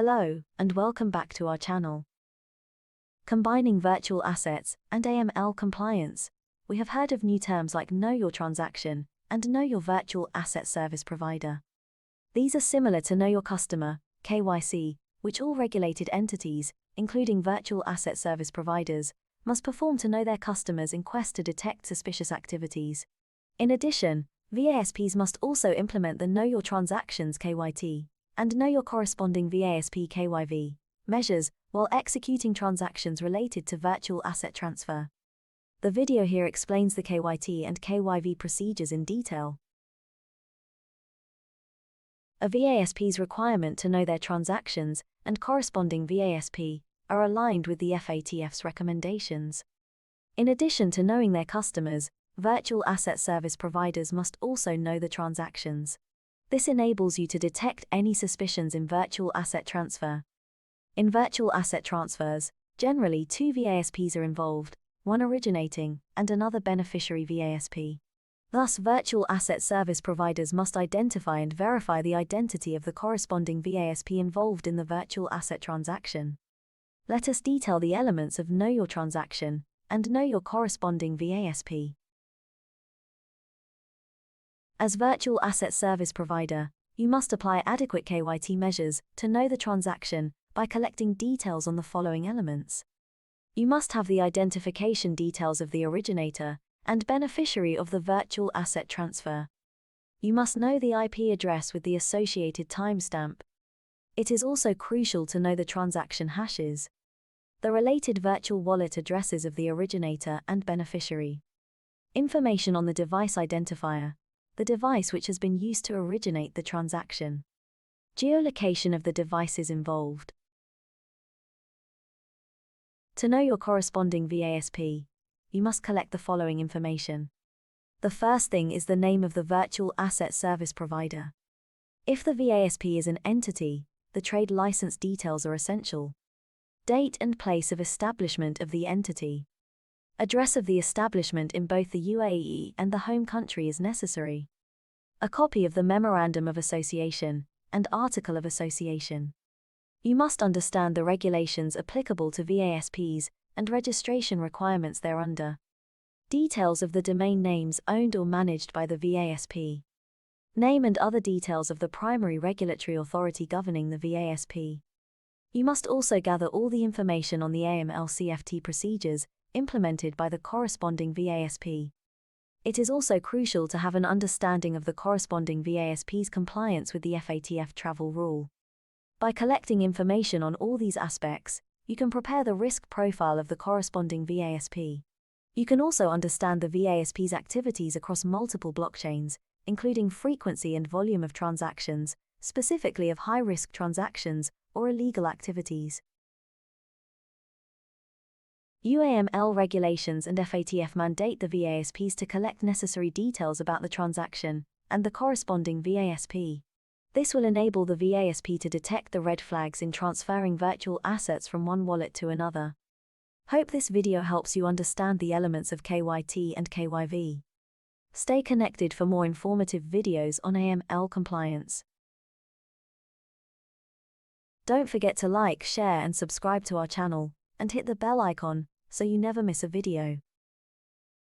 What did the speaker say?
Hello, and welcome back to our channel. Combining virtual assets and AML compliance, we have heard of new terms like Know Your Transaction and Know Your Virtual Asset Service Provider. These are similar to Know Your Customer, KYC, which all regulated entities, including virtual asset service providers, must perform to know their customers in quest to detect suspicious activities. In addition, VASPs must also implement the Know Your Transactions KYT and Know Your Corresponding VASP KYV measures while executing transactions related to virtual asset transfer. The video here explains the KYT and KYV procedures in detail. A VASP's requirement to know their transactions and corresponding VASP are aligned with the FATF's recommendations. In addition to knowing their customers, virtual asset service providers must also know the transactions. This enables you to detect any suspicions in virtual asset transfer. In virtual asset transfers, generally two VASPs are involved, one originating and another beneficiary VASP. Thus, virtual asset service providers must identify and verify the identity of the corresponding VASP involved in the virtual asset transaction. Let us detail the elements of Know Your Transaction and Know Your Corresponding VASP. As virtual asset service provider, you must apply adequate KYT measures to know the transaction by collecting details on the following elements. You must have the identification details of the originator and beneficiary of the virtual asset transfer. You must know the IP address with the associated timestamp. It is also crucial to know the transaction hashes, the related virtual wallet addresses of the originator and beneficiary, information on the device identifier, the device which has been used to originate the transaction, geolocation of the devices involved. To know your corresponding VASP, you must collect the following information. The first thing is the name of the virtual asset service provider. If the VASP is an entity, the trade license details are essential. Date and place of establishment of the entity. Address of the establishment in both the UAE and the home country is necessary. A copy of the Memorandum of Association and Article of Association. You must understand the regulations applicable to VASPs and registration requirements thereunder. Details of the domain names owned or managed by the VASP. Name and other details of the primary regulatory authority governing the VASP. You must also gather all the information on the AMLCFT procedures implemented by the corresponding VASP. It is also crucial to have an understanding of the corresponding VASP's compliance with the FATF travel rule. By collecting information on all these aspects, you can prepare the risk profile of the corresponding VASP. You can also understand the VASP's activities across multiple blockchains, including frequency and volume of transactions, specifically of high-risk transactions or illegal activities. UAML regulations and FATF mandate the VASPs to collect necessary details about the transaction and the corresponding VASP. This will enable the VASP to detect the red flags in transferring virtual assets from one wallet to another. Hope this video helps you understand the elements of KYT and KYV. Stay connected for more informative videos on AML compliance. Don't forget to like, share and subscribe to our channel, and hit the bell icon so you never miss a video.